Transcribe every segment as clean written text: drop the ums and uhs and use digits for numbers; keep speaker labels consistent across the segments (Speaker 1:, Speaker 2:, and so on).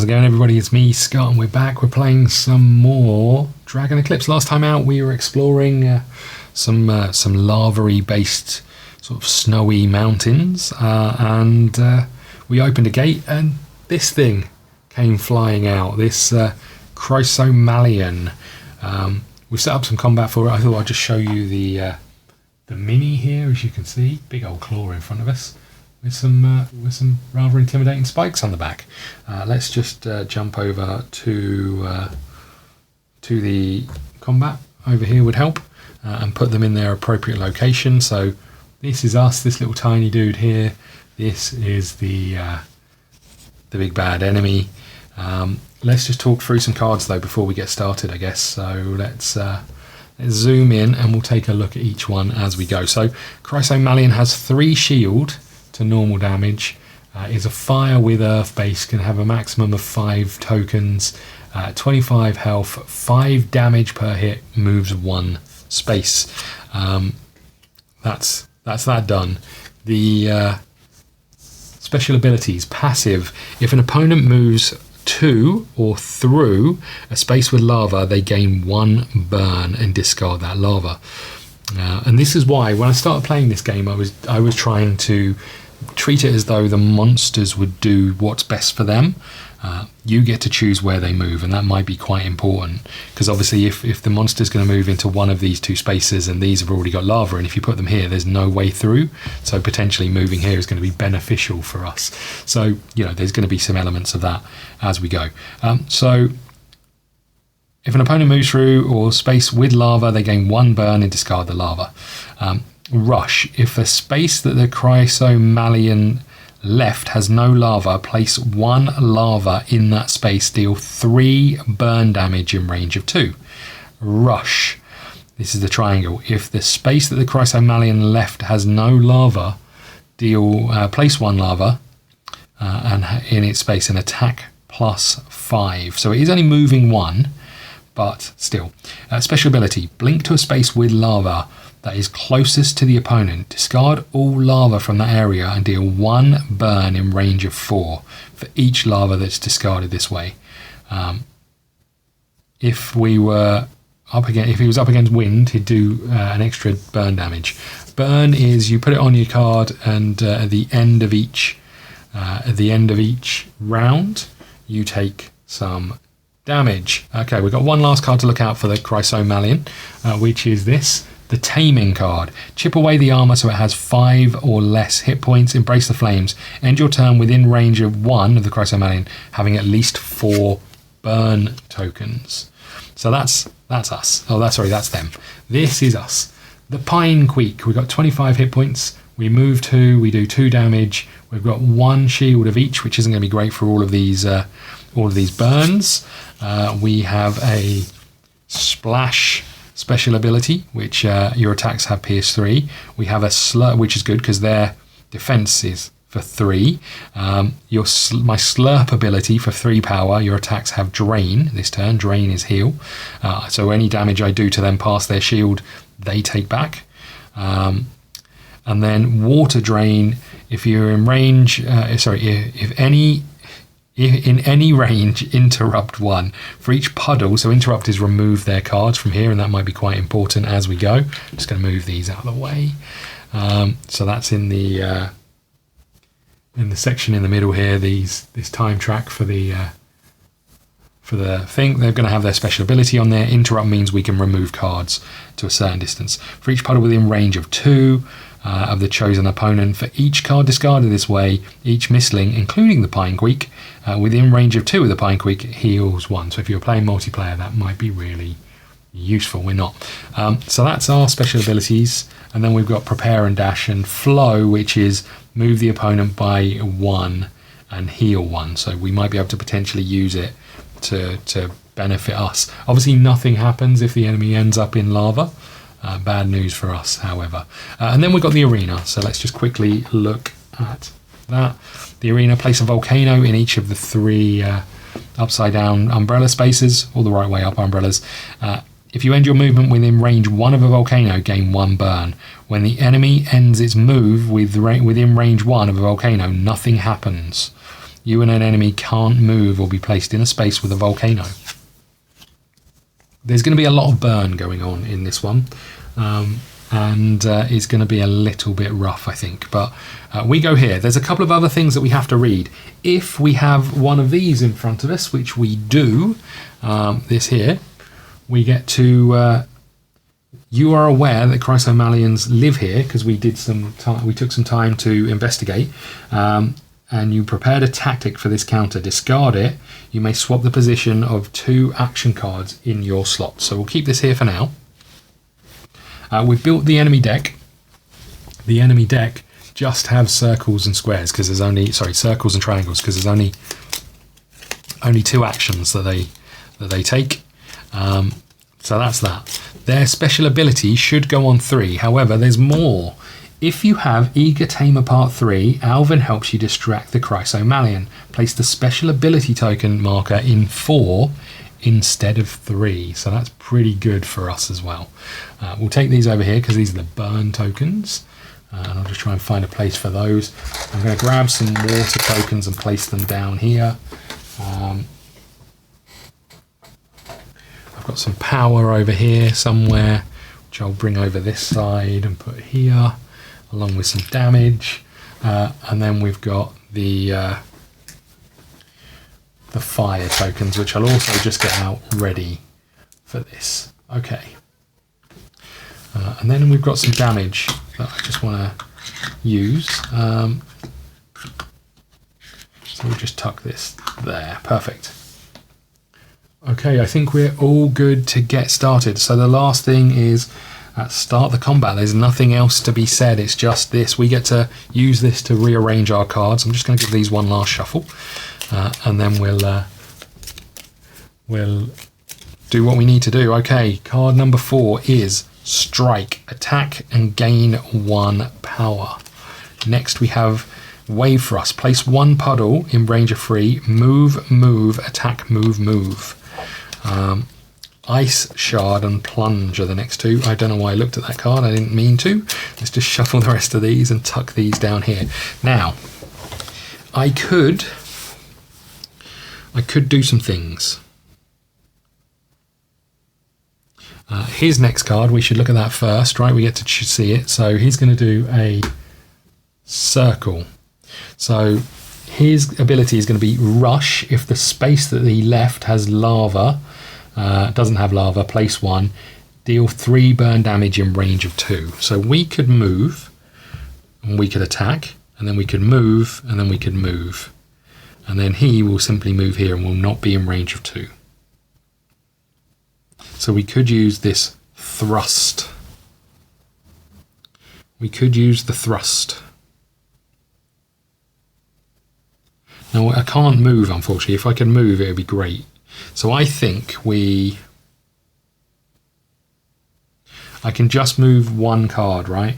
Speaker 1: How's it going, everybody? It's me, Scott, and we're back. We're playing some more Dragon Eclipse. Last time out, we were exploring some lava-y based sort of snowy mountains, and we opened a gate, and this thing came flying out. This Chrysomallon. We set up some combat for it. I thought I'd just show you the mini here, as you can see, big old claw in front of us. With some rather intimidating spikes on the back. Let's just jump over to the combat over here would help, and put them in their appropriate location. So this is us, this little tiny dude here. This is the big bad enemy. Let's just talk through some cards though before we get started, I guess. So let's zoom in and we'll take a look at each one as we go. So Chrysomallon has 3 shield to normal damage, is a fire with earth base, can have a maximum of 5 tokens, 25 health, 5 damage per hit, moves 1 space. That's that done. The special abilities, passive, if an opponent moves to or through a space with lava, they gain 1 burn and discard that lava. And this is why when I started playing this game, I was trying to treat it as though the monsters would do what's best for them. You get to choose where they move, and that might be quite important, because obviously if the monster's going to move into one of these 2 spaces and these have already got lava, and if you put them here, there's no way through, so potentially moving here is going to be beneficial for us. So there's going to be some elements of that as we go. So if an opponent moves through or space with lava, they gain 1 burn and discard the lava. Rush. If a space that the Chrysomallon left has no lava, place 1 lava in that space, deal 3 burn damage in range of 2. Rush. This is the triangle. If the space that the Chrysomallon left has no lava, place 1 lava and in its space and attack +5. So it is only moving 1, but still. Special ability. Blink to a space with lava that is closest to the opponent. Discard all lava from that area and deal 1 burn in range of 4 for each lava that's discarded this way. If he was up against wind, he'd do an extra burn damage. Burn is you put it on your card, and at the end of each round, you take some damage. Okay, we've got one last card to look out for the Chrysomallon, which is this. The Taming card. Chip away the armor so it has 5 or less hit points. Embrace the flames. End your turn within range of 1 of the Chrysomallon, having at least 4 burn tokens. So that's us. Oh, that's them. This is us. The Pine Queek. We've got 25 hit points. We move 2. We do 2 damage. We've got 1 shield of each, which isn't going to be great for all of these burns. We have a splash special ability, which your attacks have pierce 3. We have a slurp, which is good because their defense is for 3. My slurp ability for 3 power, your attacks have drain this turn. Drain is heal. So any damage I do to them past their shield, they take back. And then water drain, if you're in range, in any range, interrupt 1 for each puddle. So interrupt is remove their cards from here, and that might be quite important as we go. I'm just going to move these out of the way. So that's in the section in the middle here. This time track for the thing. They're going to have their special ability on there. Interrupt means we can remove cards to a certain distance for each puddle within range of 2 of the chosen opponent. For each card discarded this way, each misling, including the Pine Queek, within range of 2 of the Pine Queek, heals 1. So if you're playing multiplayer, that might be really useful. We're not. So that's our special abilities. And then we've got Prepare and Dash and Flow, which is move the opponent by 1 and heal 1. So we might be able to potentially use it to benefit us. Obviously nothing happens if the enemy ends up in lava. Bad news for us, however. And then we've got the arena. So let's just quickly look at that. The arena, place a volcano in each of the 3 upside down umbrella spaces, or the right way up umbrellas. If you end your movement within range 1 of a volcano, gain 1 burn. When the enemy ends its move within range 1 of a volcano, nothing happens. you and an enemy can't move or be placed in a space with a volcano. There's going to be a lot of burn going on in this one, and it's going to be a little bit rough, I think. But we go here. There's a couple of other things that we have to read. If we have one of these in front of us, which we do, this here, we get to... you are aware that Chrysomallons live here because we took some time to investigate. And you prepared a tactic for this counter. Discard it. You may swap the position of 2 action cards in your slot. So we'll keep this here for now. We've built the enemy deck. The enemy deck just have circles and squares because there's only circles and triangles because there's only 2 actions that they take. So that's that. Their special ability should go on 3. However, there's more. If you have Eager Tamer Part 3, Alvin helps you distract the Chrysomallon. Place the special ability token marker in 4 instead of 3. So that's pretty good for us as well. We'll take these over here because these are the burn tokens. And I'll just try and find a place for those. I'm going to grab some water tokens and place them down here. I've got some power over here somewhere, which I'll bring over this side and put here, along with some damage, and then we've got the fire tokens, which I'll also just get out ready for this. Okay, and then we've got some damage that I just want to use. So we'll just tuck this there. Perfect. Okay, I think we're all good to get started. So the last thing is start the combat. There's nothing else to be said. It's just this. We get to use this to rearrange our cards. I'm just going to give these one last shuffle, and then we'll do what we need to do. Okay, card number 4 is Strike. Attack and gain 1 power. Next we have Wave Thrust. Place 1 puddle in range of 3. Move, attack, move. Ice Shard and Plunge are the next 2. I don't know why I looked at that card. I didn't mean to. Let's just shuffle the rest of these and tuck these down here. Now, I could do some things. His next card, we should look at that first, right? We get to see it. So he's going to do a circle. So his ability is going to be Rush. If the space that he left has lava, doesn't have lava, place 1, deal 3 burn damage in range of 2. So we could move, and we could attack, and then we could move, and then we could move. And then he will simply move here and will not be in range of 2. So we could use this thrust. We could use the thrust. Now I can't move, unfortunately. If I could move, it would be great. So I think I can just move 1 card, right?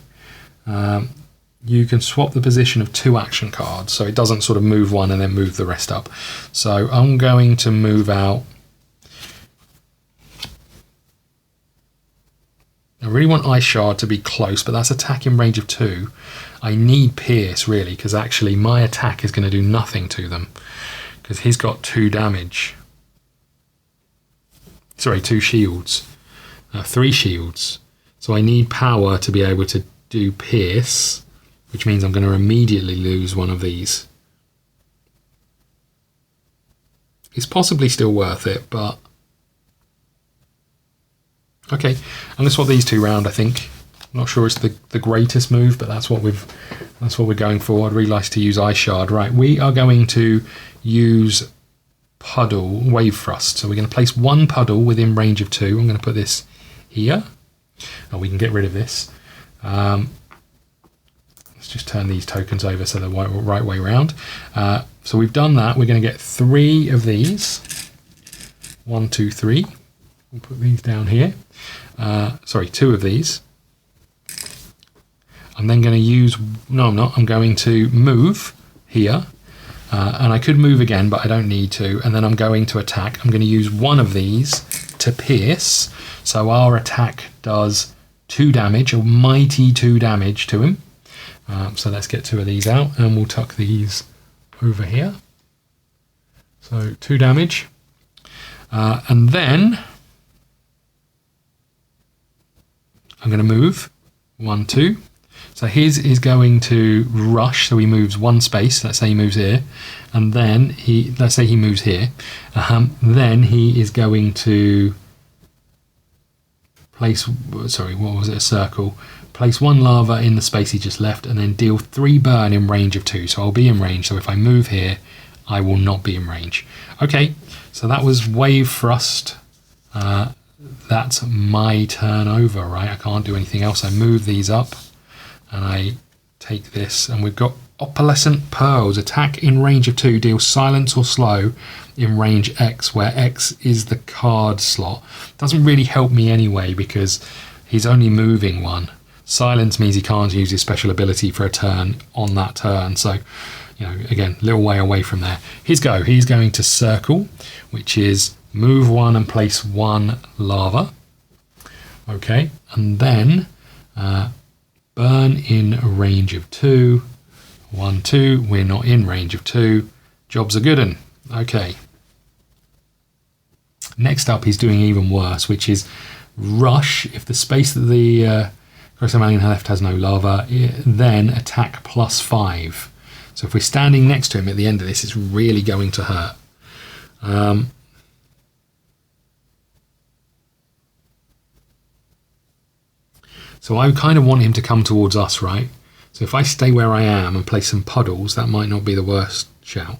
Speaker 1: You can swap the position of 2 action cards, so it doesn't sort of move 1 and then move the rest up. So I'm going to move out. I really want Ice Shard to be close, but that's attack in range of 2. I need Pierce, really, because actually my attack is going to do nothing to them, because he's got 2 damage. Sorry, 2 shields. 3 shields. So I need power to be able to do Pierce, which means I'm going to immediately lose one of these. It's possibly still worth it, but... Okay, I'm going to swap these 2 round, I think. I'm not sure it's the greatest move, but that's what we're going for. I'd really like to use Ice Shard. Right, we are going to use Puddle, Wave Thrust. So we're going to place 1 puddle within range of 2. I'm going to put this here. Oh, we can get rid of this. Let's just turn these tokens over so they're right way around. So we've done that. We're going to get 3 of these. 1, 2, 3. We'll put these down here. 2 of these. I'm then going to use... No, I'm not. I'm going to move here. And I could move again, but I don't need to. And then I'm going to attack. I'm going to use 1 of these to pierce. So our attack does 2 damage, a mighty 2 damage to him. So let's get 2 of these out, and we'll tuck these over here. So 2 damage. And then I'm going to move 1, 2. So his is going to rush, so he moves 1 space. Let's say he moves here, and then let's say he moves here. Then he is going to place, sorry, what was it? A circle. Place 1 lava in the space he just left, and then deal 3 burn in range of 2. So I'll be in range. So if I move here, I will not be in range. Okay, so that was wave thrust. That's my turn over, right? I can't do anything else. I move these up, and I take this, and we've got Opalescent Pearls. Attack in range of 2, deal silence or slow in range X, where X is the card slot. Doesn't really help me anyway, because he's only moving 1. Silence means he can't use his special ability for a turn on that turn. So, you know, again, a little way away from there. His go. He's going to circle, which is move 1 and place 1 lava. Okay, and then burn in a range of 2. 1, 2. We're not in range of 2. Job's a good one. Okay. Next up, he's doing even worse, which is rush. If the space that the Chrysomallon left has no lava, then attack +5. So if we're standing next to him at the end of this, it's really going to hurt. So I kind of want him to come towards us, right? So if I stay where I am and place some puddles, that might not be the worst shout.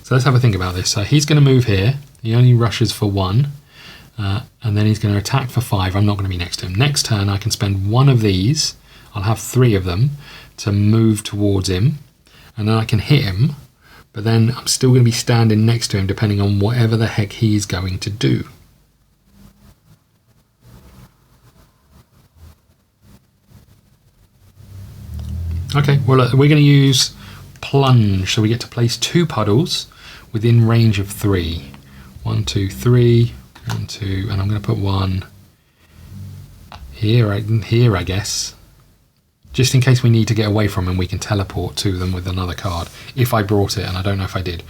Speaker 1: So let's have a think about this. So he's going to move here. He only rushes for 1. And then he's going to attack for 5. I'm not going to be next to him. Next turn, I can spend 1 of these. I'll have 3 of them to move towards him. And then I can hit him. But then I'm still going to be standing next to him depending on whatever the heck he's going to do. Okay, well, we're going to use plunge. So we get to place 2 puddles within range of 3. 1, 2, 3. 1, 2, and I'm going to put 1 here, I guess. Just in case we need to get away from him, we can teleport to them with another card. If I brought it, and I don't know if I did.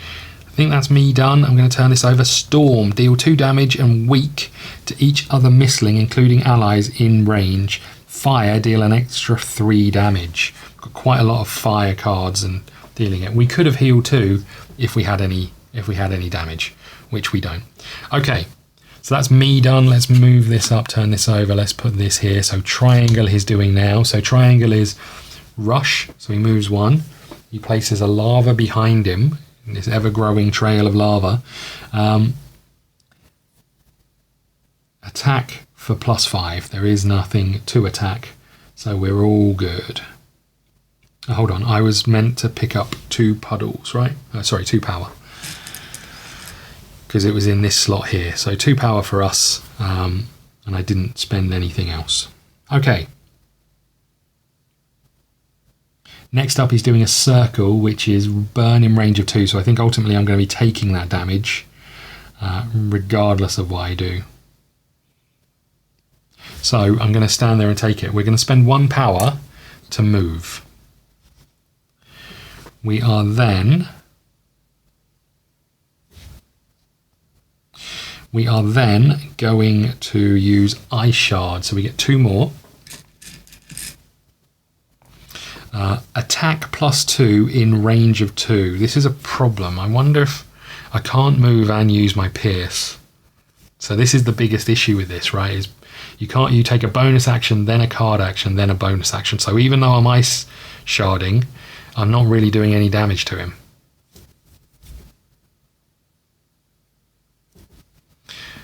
Speaker 1: I think that's me done. I'm going to turn this over. Storm. Deal 2 damage and weak to each other missling, including allies in range. Fire. Deal an extra 3 damage. Got quite a lot of fire cards and dealing it. We could have healed 2 if we had any damage, which we don't. Okay. So that's me done. Let's move this up, turn this over. Let's put this here. So triangle he's doing now. So triangle is rush. So he moves 1. He places a lava behind him in this ever-growing trail of lava. Attack for +5. There is nothing to attack. So we're all good. Oh, hold on. I was meant to pick up 2 puddles, right? Sorry, 2 power. Because it was in this slot here. So 2 power for us, and I didn't spend anything else. Okay. Next up, he's doing a circle, which is burn in range of 2. So I think ultimately I'm going to be taking that damage, regardless of what I do. So I'm going to stand there and take it. We're going to spend 1 power to move. We are then going to use Ice Shard. So we get 2 more. Attack +2 in range of 2. This is a problem. I wonder if I can't move and use my Pierce. So this is the biggest issue with this, right? Is you take a bonus action, then a card action, then a bonus action. So even though I'm Ice Sharding, I'm not really doing any damage to him.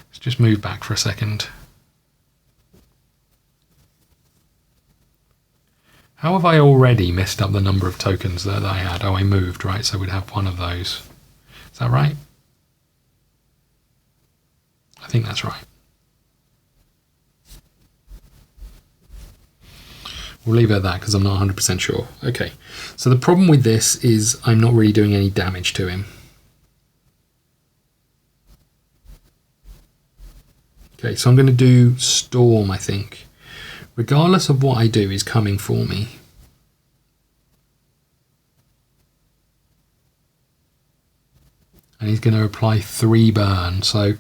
Speaker 1: Let's just move back for a second. How have I already messed up the number of tokens that I had? Oh, I moved, right? So we'd have 1 of those. Is that right? I think that's right. We'll leave it at that because I'm not 100% sure. Okay, so the problem with this is I'm not really doing any damage to him. Okay, so I'm going to do Storm, I think. Regardless of what I do, he's coming for me. And he's going to apply 3 burn. So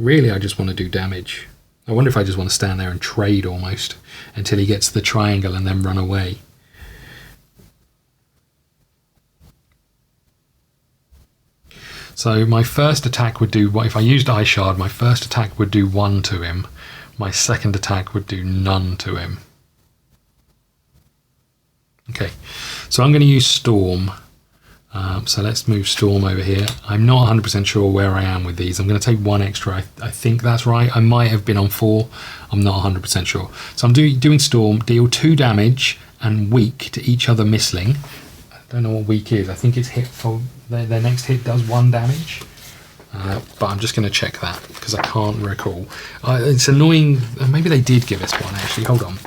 Speaker 1: really I just want to do damage. I wonder if I just want to stand there and trade almost until he gets the triangle and then run away. So my first attack would do, if I used Eye Shard, my first attack would do 1 to him. My second attack would do none to him. Okay, so I'm going to use Storm. So let's move Storm over here. I'm not 100% sure where I am with these. I'm going to take 1 extra. I think that's right. I might have been on 4. I'm not 100% sure. So I'm doing Storm, deal 2 damage and weak to each other Missling. I don't know what weak is. I think it's hit for their next hit does 1 damage. But I'm just going to check that because I can't recall. It's annoying. Maybe they did give us one actually. Hold on.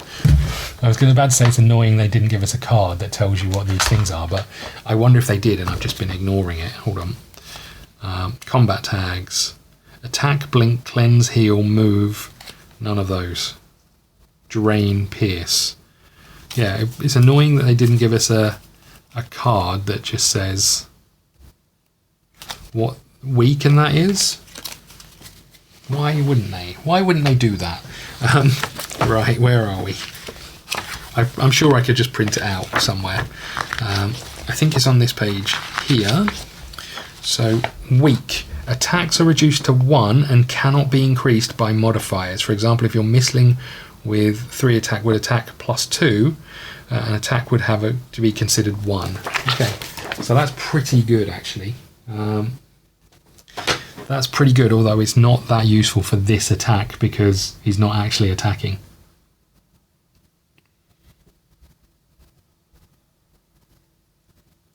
Speaker 1: I was about to say it's annoying they didn't give us a card that tells you what these things are, but I wonder if they did and I've just been ignoring it. Hold on. Combat tags. Attack, blink, cleanse, heal, move. None of those. Drain, pierce. Yeah, it's annoying that they didn't give us a card that just says what weaken that is. Why wouldn't they? Why wouldn't they do that? Right, where are we? I'm sure I could just print it out somewhere. I think it's on this page here. So weak. Attacks are reduced to 1 and cannot be increased by modifiers. For example, if you're Missling with 3 attack would attack +2, an attack would have to be considered 1. Okay, so that's pretty good actually. That's pretty good, although it's not that useful for this attack because he's not actually attacking.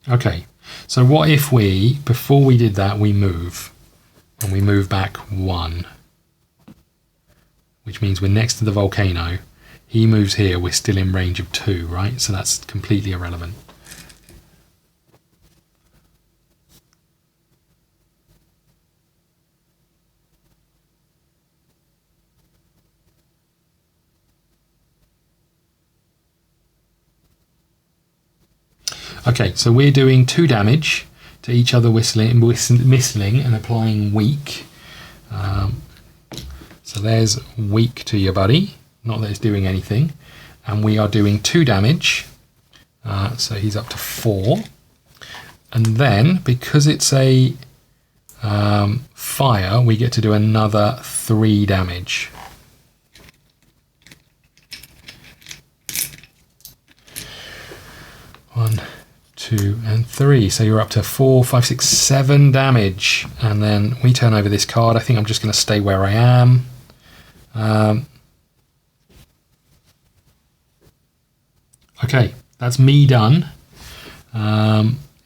Speaker 1: Okay, so what if we, before we did that, we move, and we move back 1, which means we're next to the volcano. He moves here, we're still in range of 2, right? So that's completely irrelevant. Okay, so we're doing 2 damage to each other Missling and applying weak. So there's weak to your buddy, not that it's doing anything. And we are doing 2 damage, so he's up to 4. And then, because it's a fire, we get to do another 3 damage. One, 2 and 3, so you're up to 4, 5, 6, 7 damage, and then we turn over this card. I think I'm just going to stay where I am. Okay, that's me done.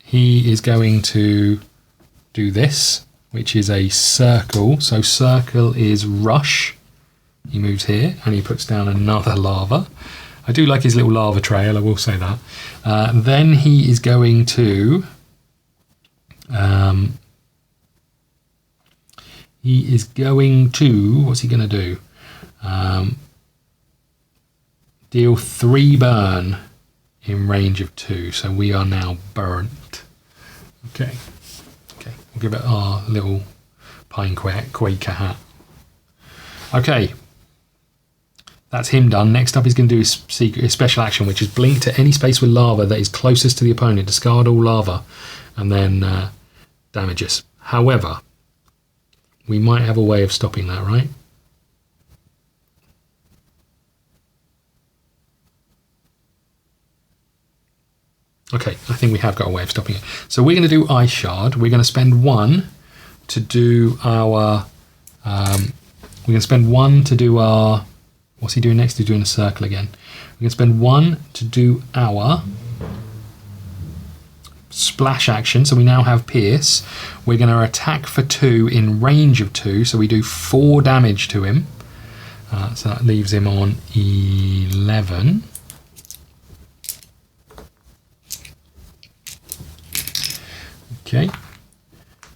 Speaker 1: He is going to do this, which is a circle. So circle is rush. He moves here and he puts down another lava. I do like his little lava trail, I will say that. Then he is going to... what's he going to do? Deal 3 burn in range of 2. So we are now burnt. Okay. We'll give it our little pine quaker hat. Okay. That's him done. Next up, he's going to do his special action, which is blink to any space with lava that is closest to the opponent, discard all lava, and then damage us. However, we might have a way of stopping that, right? Okay, I think we have got a way of stopping it. So we're going to do Eye Shard. We're going to spend 1 to do our... What's he doing next? He's doing a circle again. We're going to spend 1 to do our splash action. So we now have Pierce. We're going to attack for 2 in range of 2. So we do 4 damage to him. So that leaves him on 11. Okay.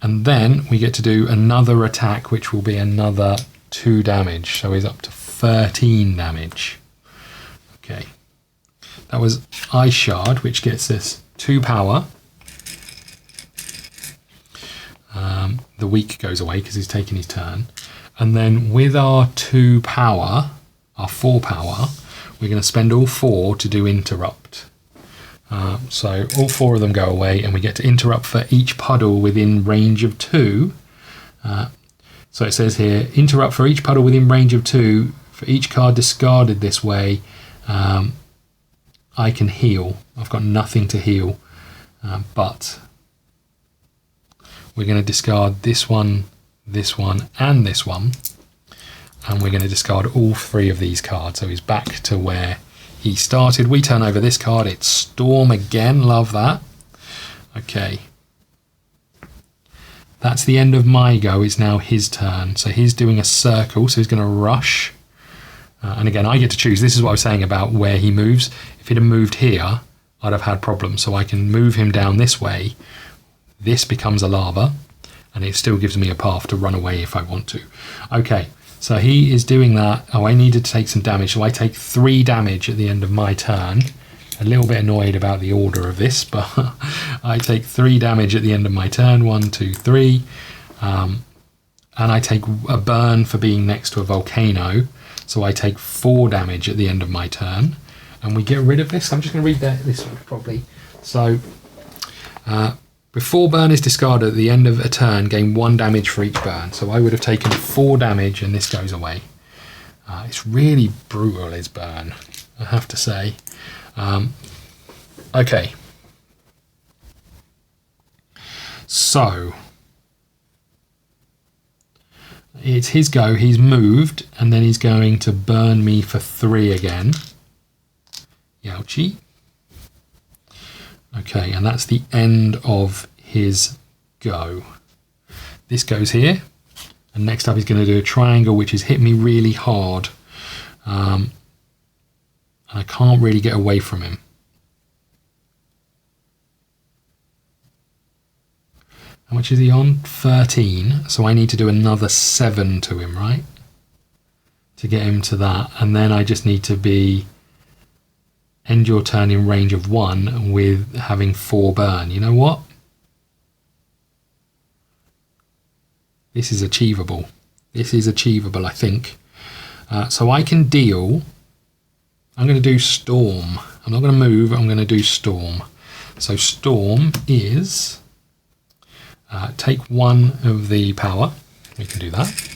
Speaker 1: And then we get to do another attack, which will be another 2 damage, so he's up to 13 damage. Okay, that was Ice Shard, which gets us 2 power. The weak goes away because he's taking his turn. And then with our 2 power, our 4 power, we're going to spend all 4 to do interrupt. So all 4 of them go away, and we get to interrupt for each puddle within range of 2. So it says here, interrupt for each puddle within range of 2. For each card discarded this way, I can heal. I've got nothing to heal, but we're going to discard this one, and this one, and we're going to discard all 3 of these cards. So he's back to where he started. We turn over this card. It's Storm again. Love that. Okay. That's the end of my go. It's now his turn. So he's doing a circle. So he's going to rush. And again, I get to choose. This is what I was saying about where he moves. If he'd have moved here, I'd have had problems. So I can move him down this way. This becomes a lava, and it still gives me a path to run away if I want to. Okay, so he is doing that. Oh, I needed to take some damage, so I take 3 damage at the end of my turn. A little bit annoyed about the order of this, but I take 3 damage at the end of my turn. 1, 2, 3. And I take a burn for being next to a volcano, so I take 4 damage at the end of my turn. And we get rid of this. I'm just going to read this properly. So, before burn is discarded at the end of a turn, gain 1 damage for each burn. So I would have taken 4 damage, and this goes away. It's really brutal, his burn, I have to say. Okay. So it's his go. He's moved, and then he's going to burn me for 3 again. Youchie. Okay, and that's the end of his go. This goes here, and next up he's going to do a triangle, which has hit me really hard. And I can't really get away from him. How much is he on? 13. So I need to do another 7 to him, right? To get him to that. And then I just need to be end your turn in range of 1 with having 4 burn. You know what? This is achievable. This is achievable, I think. So I can deal. I'm going to do Storm. I'm not going to move. I'm going to do Storm. So Storm is take 1 of the power. We can do that.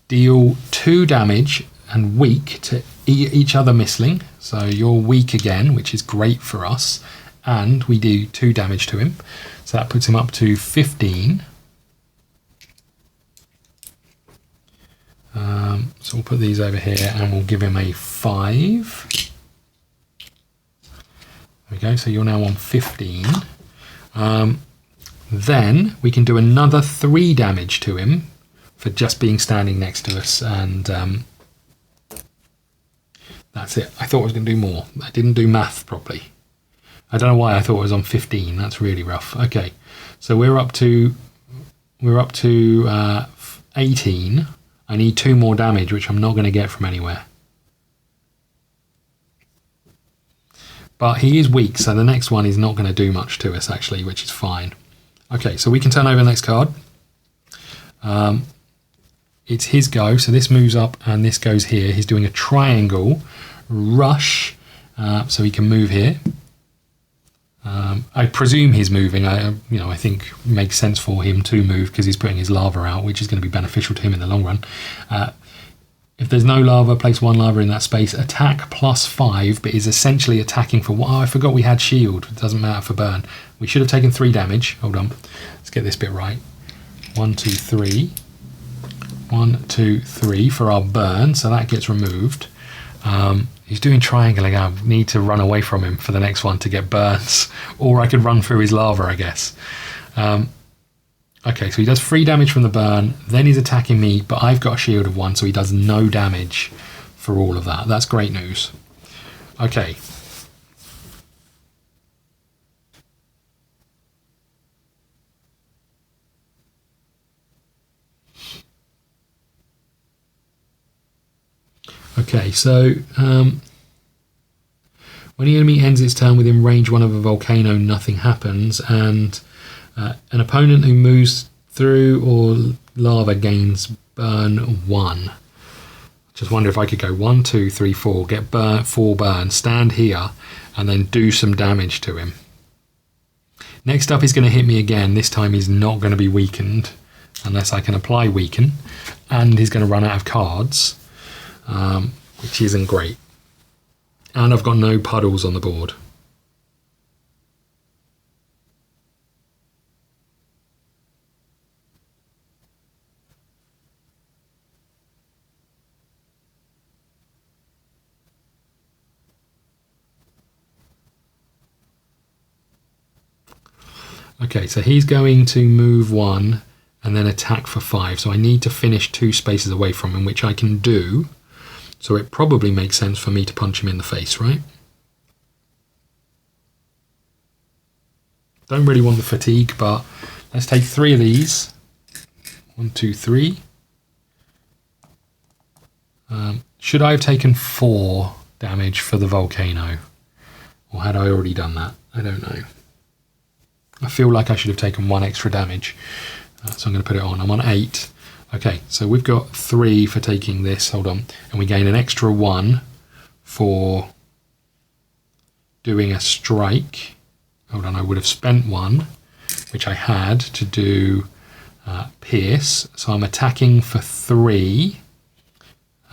Speaker 1: Deal 2 damage and weak to each other Mistling. So you're weak again, which is great for us. And we do 2 damage to him. So that puts him up to 15. So we'll put these over here, and we'll give him a 5. There we go. So you're now on 15. Then we can do another 3 damage to him for just being standing next to us, and that's it. I thought I was going to do more. I didn't do math properly. I don't know why I thought it was on 15. That's really rough. Okay, so we're up to 18. I need 2 more damage, which I'm not going to get from anywhere. But he is weak, so the next one is not going to do much to us, actually, which is fine. Okay, so we can turn over the next card. It's his go, so this moves up and this goes here. He's doing a triangle rush, so he can move here. I presume he's moving. I think it makes sense for him to move because he's putting his lava out, which is going to be beneficial to him in the long run. If there's no lava, place 1 lava in that space. Attack +5, but is essentially attacking for what? Oh, I forgot we had shield. It doesn't matter for burn. We should have taken 3 damage. Hold on. Let's get this bit right. 1, 2, 3. 1, 2, 3 for our burn, so that gets removed. He's doing triangling. I need to run away from him for the next one to get burns, or I could run through his lava, I guess. Okay, so he does 3 damage from the burn, then he's attacking me, but I've got a shield of 1, so he does no damage for all of that. That's great news. Okay. Okay, so when the enemy ends its turn within range 1 of a volcano, nothing happens, and an opponent who moves through or lava gains burn 1. Just wonder if I could go 1, 2, 3, 4, get 4 burn, stand here, and then do some damage to him. Next up, he's going to hit me again. This time he's not going to be weakened, unless I can apply weaken, and he's going to run out of cards, which isn't great. And I've got no puddles on the board. Okay, so he's going to move 1 and then attack for 5. So I need to finish 2 spaces away from him, which I can do. So it probably makes sense for me to punch him in the face, right? Don't really want the fatigue, but let's take 3 of these. 1, 2, 3. Should I have taken 4 damage for the volcano? Or had I already done that? I don't know. I feel like I should have taken 1 extra damage. So I'm going to put it on. I'm on 8. Okay, so we've got 3 for taking this. Hold on. And we gain an extra 1 for doing a strike. Hold on, I would have spent 1, which I had to do pierce. So I'm attacking for 3.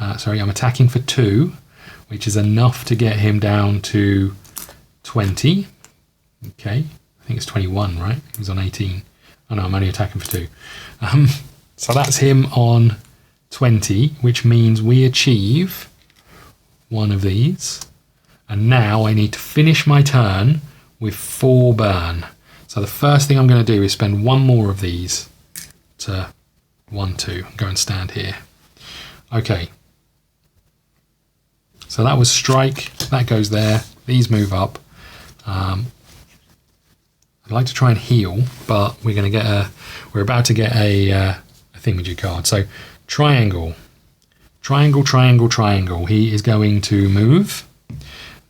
Speaker 1: I'm attacking for 2, which is enough to get him down to 20. Okay. I think it's 21, right? He was on 18. Oh no, I'm only attacking for 2. So that's him on 20, which means we achieve 1 of these. And now I need to finish my turn with 4 burn. So the first thing I'm going to do is spend 1 more of these to 1, 2. Go and stand here. Okay. So that was strike. That goes there. These move up. I'd like to try and heal, but we're about to get a thingamajig card. So triangle, triangle, triangle, triangle. He is going to move.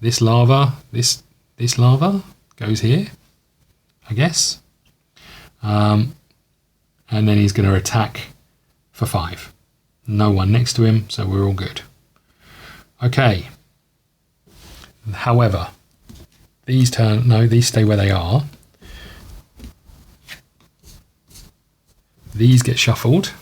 Speaker 1: This lava, this lava goes here, I guess. And then he's going to attack for 5. No one next to him, so we're all good. Okay. However, these stay where they are. These get shuffled.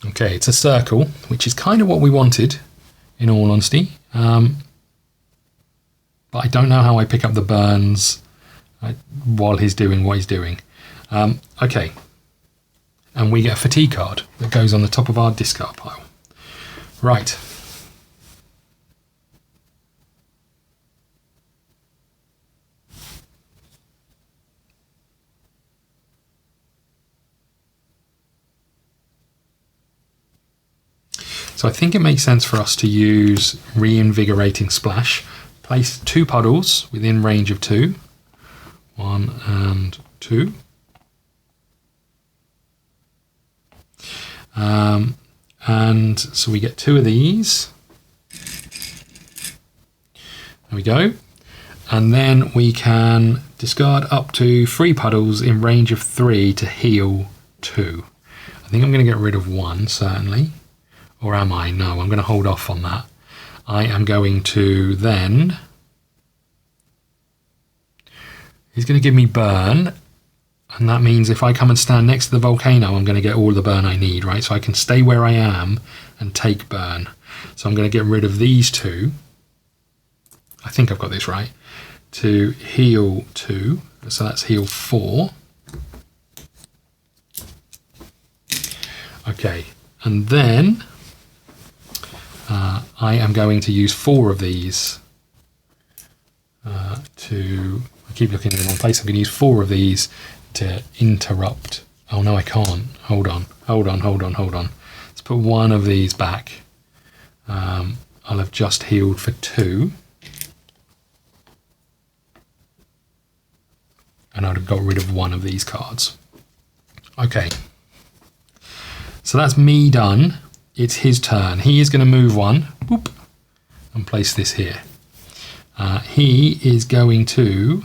Speaker 1: Okay, it's a circle, which is kind of what we wanted, in all honesty. But I don't know how I pick up the burns while he's doing what he's doing. Okay, and we get a fatigue card that goes on the top of our discard pile. Right. So I think it makes sense for us to use Reinvigorating Splash. Place 2 puddles within range of 2. 1 and 2. And so we get 2 of these. There we go. And then we can discard up to 3 puddles in range of 3 to heal 2. I think I'm going to get rid of 1, certainly. Or am I? No, I'm going to hold off on that. I am going to then... He's going to give me burn. And that means if I come and stand next to the volcano, I'm going to get all the burn I need, right? So I can stay where I am and take burn. So I'm going to get rid of these 2. I think I've got this right. To heal 2. So that's heal 4. Okay. And then... I am going to use 4 of these to... I keep looking in the wrong place. I'm going to use 4 of these to interrupt. Oh, no, I can't. Hold on. Let's put 1 of these back. I'll have just healed for 2. and I'd have got rid of one of these cards. Okay, so that's me done. It's his turn. He is going to move one, boop, and place this here. He is going to,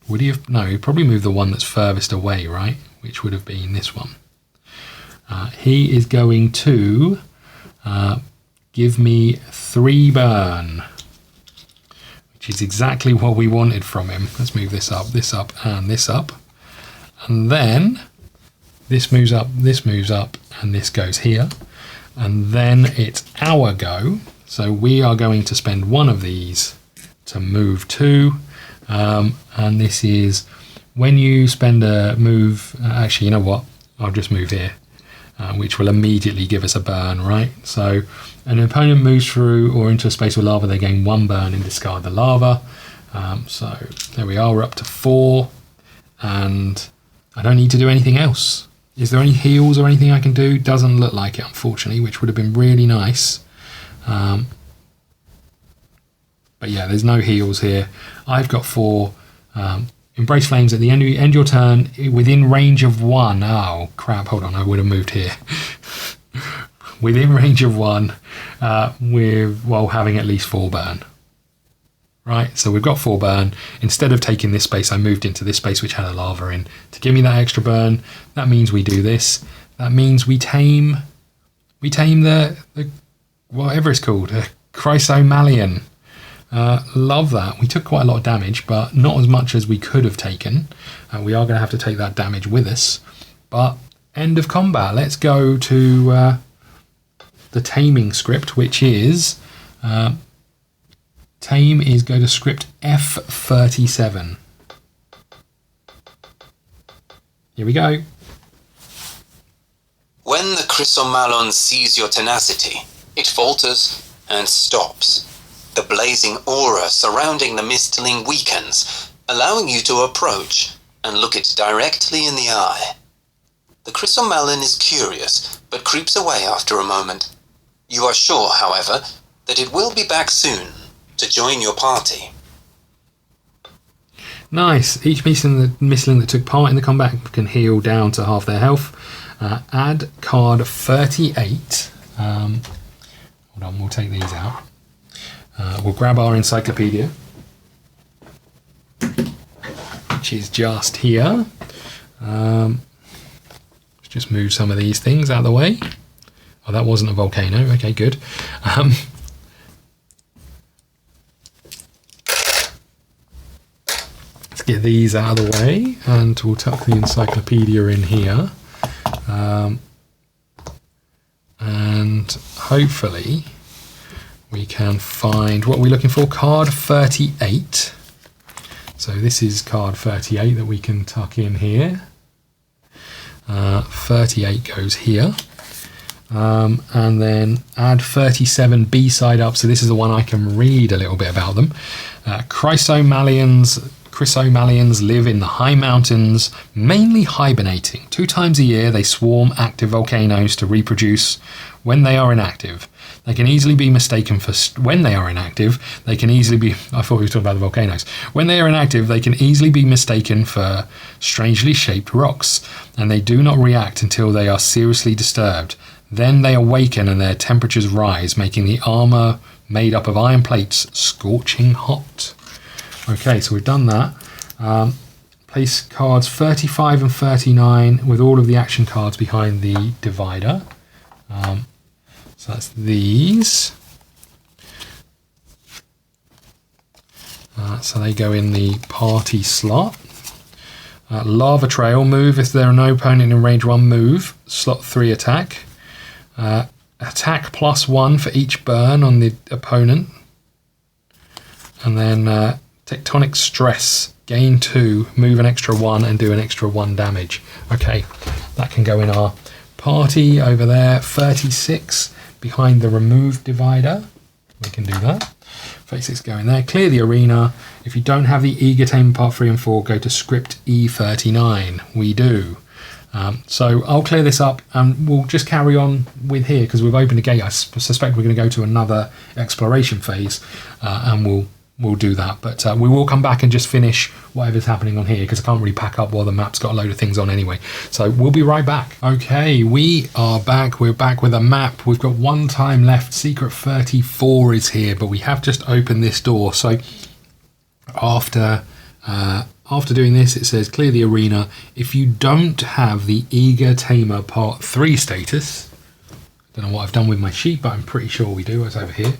Speaker 1: would he have, no, he'd probably move the one that's furthest away, right? Which would have been this one. He is going to give me 3 burn, which is exactly what we wanted from him. Let's move this up, and this up. And then this moves up, and this goes here. And then it's our go. So we are going to spend one of these to move 2. And this is when you spend a move, actually, you know what? I'll just move here, which will immediately give us a burn, right? So an opponent moves through or into a space with lava, they gain 1 burn and discard the lava. So there we are, we're up to 4, and I don't need to do anything else. Is there any heals or anything I can do? Doesn't look like it, unfortunately, which would have been really nice. But yeah, there's no heals here. I've got 4. Embrace Flames at the end of your turn within range of 1. Oh, crap. Hold on. I would have moved here. Within range of 1 while having at least 4 burn. Right, so we've got 4 burn. Instead of taking this space, I moved into this space which had a lava in to give me that extra burn. That means we do this. That means we tame the whatever it's called, a Chrysomallon. Love that. We took quite a lot of damage, but not as much as we could have taken. We are going to have to take that damage with us. But end of combat. Let's go to the taming script, which is tame is go to script F37. Here we go.
Speaker 2: When the Chrysomallon sees your tenacity, it falters and stops. The blazing aura surrounding the mistling weakens, allowing you to approach and look it directly in the eye. The Chrysomallon is curious, but creeps away after a moment. You are sure, however, that it will be back soon to join your party.
Speaker 1: Nice. Each missling that took part in the combat can heal down to half their health. Add card 38. Hold on, we'll take these out. We'll grab our encyclopedia, which is just here. Let's just move some of these things out of the way. Oh, that wasn't a volcano. Okay, good. Let's get these out of the way, and we'll tuck the encyclopedia in here. And hopefully we can find what we're looking for. Card 38. So this is card 38 that we can tuck in here. 38 goes here. And then add 37 B-side up. So this is the one I can read a little bit about them. Chrysomallons live in the high mountains, mainly hibernating. 2 times a year they swarm active volcanoes to reproduce. When they are inactive, they can easily be mistaken for... When they are inactive, they can easily be... I thought we were talking about the volcanoes. When they are inactive, they can easily be mistaken for strangely shaped rocks, and they do not react until they are seriously disturbed. Then they awaken and their temperatures rise, making the armor made up of iron plates scorching hot. Okay, so we've done that. Place cards 35 and 39 with all of the action cards behind the divider. So that's these. So they go in the party slot. Lava Trail, move if there are no opponent in range 1, move. Slot 3 attack. Attack +1 for each burn on the opponent. And then Tectonic Stress, gain 2, move an extra 1 and do an extra 1 damage. Okay, that can go in our party over there. 36 behind the remove divider. We can do that. 36 go in there. Clear the arena. If you don't have the Eager Tamer part 3 and 4, go to script E39. We do. So I'll clear this up and we'll just carry on with here because we've opened a gate. I suspect we're going to go to another exploration phase and we'll we'll do that. But we will come back and just finish whatever's happening on here, because I can't really pack up while the map's got a load of things on anyway. So we'll be right back. Okay, we are back. We're back with a map. We've got one time left. Secret 34 is here, but we have just opened this door. So after doing this, it says clear the arena. If you don't have the Eager Tamer Part 3 status, I don't know what I've done with my sheet, but I'm pretty sure we do. It's over here.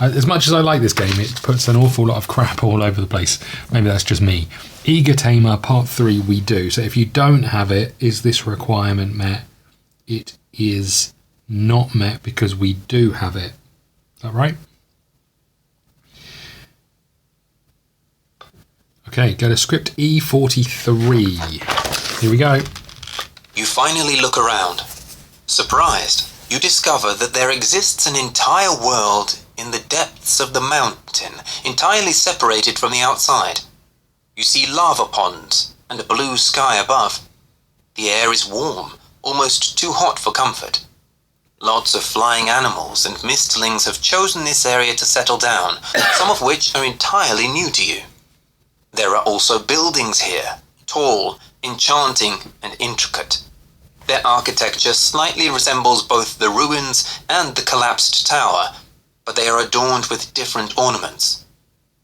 Speaker 1: As much as I like this game, it puts an awful lot of crap all over the place. Maybe that's just me. Eager Tamer Part 3 we do. So if you don't have it, is this requirement met? It is not met because we do have it. Is that right? Okay, go to script E43. Here we go.
Speaker 2: You finally look around. Surprised, you discover that there exists an entire world in the depths of the mountain, entirely separated from the outside. You see lava ponds and a blue sky above. The air is warm, almost too hot for comfort. Lots of flying animals and mistlings have chosen this area to settle down, some of which are entirely new to you. There are also buildings here, tall, enchanting, and intricate. Their architecture slightly resembles both the ruins and the collapsed tower, but they are adorned with different ornaments.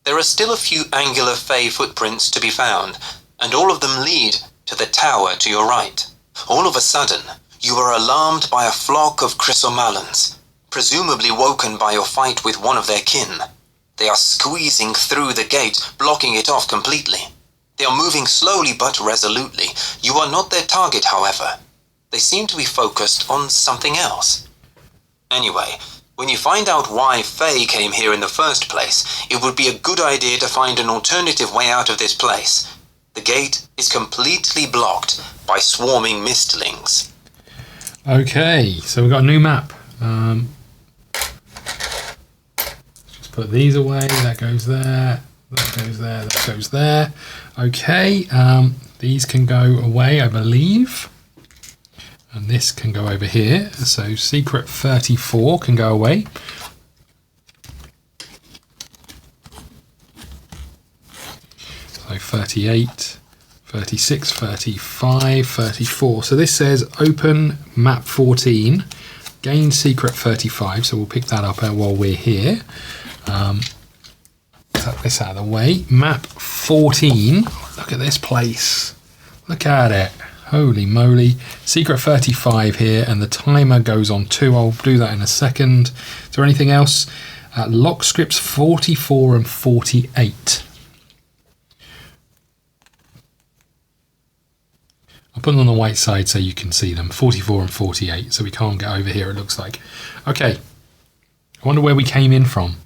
Speaker 2: There are still a few angular fey footprints to be found, and all of them lead to the tower to your right. All of a sudden, you are alarmed by a flock of Chrysomallons, presumably woken by your fight with one of their kin. They are squeezing through the gate, blocking it off completely. They are moving slowly but resolutely. You are not their target, however. They seem to be focused on something else. Anyway, when you find out why Faye came here in the first place, it would be a good idea to find an alternative way out of this place. The gate is completely blocked by swarming mistlings.
Speaker 1: Okay, so we've got a new map. Just put these away. That goes there. That goes there. That goes there. Okay, these can go away, I believe. And this can go over here. So secret 34 can go away. So 38, 36, 35, 34. So this says open map 14, gain secret 35. So we'll pick that up while we're here. Tuck this out of the way. Map 14. Look at this place. Look at it. Holy moly. Secret 35 here, and the timer goes on 2. I'll do that in a second. Is there anything else? Lock scripts 44 and 48. I'll put them on the white side so you can see them. 44 and 48, so we can't get over here, it looks like. Okay. I wonder where we came in from.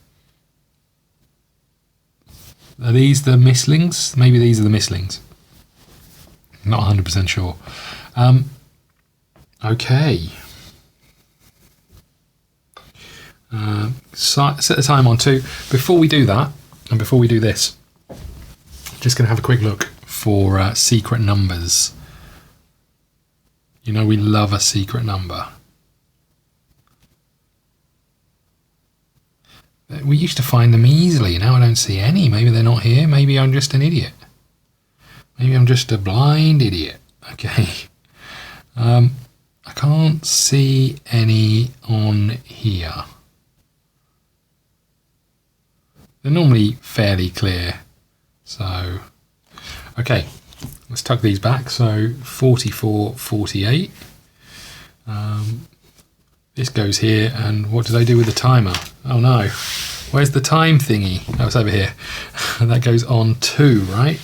Speaker 1: Are these the mistlings? Maybe these are the mistlings. Not 100% sure. Okay. Set the time on 2. Before we do that, and before we do this, I'm just going to have a quick look for secret numbers. You know we love a secret number. We used to find them easily. Now I don't see any. Maybe they're not here. Maybe I'm just an idiot. Maybe I'm just a blind idiot. Okay. I can't see any on here. They're normally fairly clear. So, okay. Let's tuck these back. So 44, 48. This goes here, and what do they do with the timer? Oh no. Where's the time thingy? Oh, it's over here. That goes on 2, right?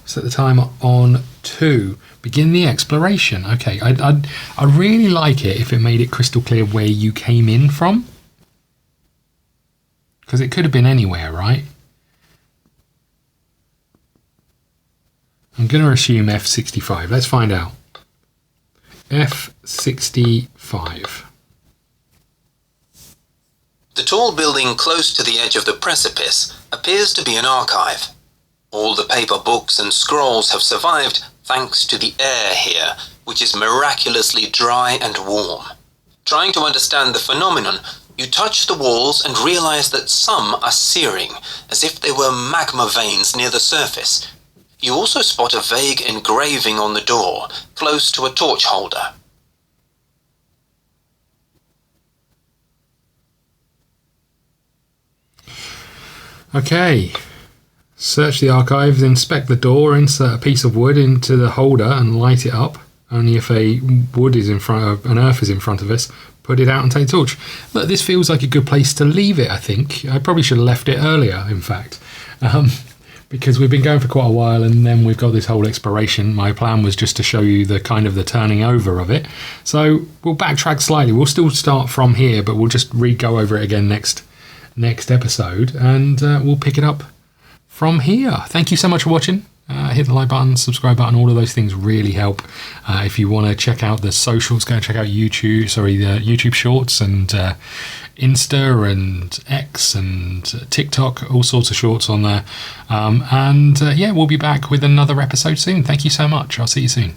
Speaker 1: Set the timer on 2. Begin the exploration. Okay, I'd really like it if it made it crystal clear where you came in from. Because it could have been anywhere, right? I'm going to assume F65. Let's find out. F65.
Speaker 2: The tall building close to the edge of the precipice appears to be an archive. All the paper books and scrolls have survived thanks to the air here, which is miraculously dry and warm. Trying to understand the phenomenon, You touch the walls and realize that some are searing, as if they were magma veins near the surface. You also spot a vague engraving on the door, close to a torch holder.
Speaker 1: Okay. Search the archives, inspect the door, insert a piece of wood into the holder and light it up. Only if a wood is in front of, an earth is in front of us, put it out and take a torch. Look, this feels like a good place to leave it, I think. I probably should have left it earlier, in fact. Because we've been going for quite a while and then we've got this whole exploration. My plan was just to show you the kind of the turning over of it. So we'll backtrack slightly. We'll still start from here, but we'll just go over it again next episode, and we'll pick it up from here. Thank you so much for watching. Hit the like button, subscribe button, all of those things really help. If you want to check out the socials, go and check out the YouTube Shorts and Insta and X and TikTok, all sorts of shorts on there. Yeah, we'll be back with another episode soon. Thank you so much. I'll see you soon.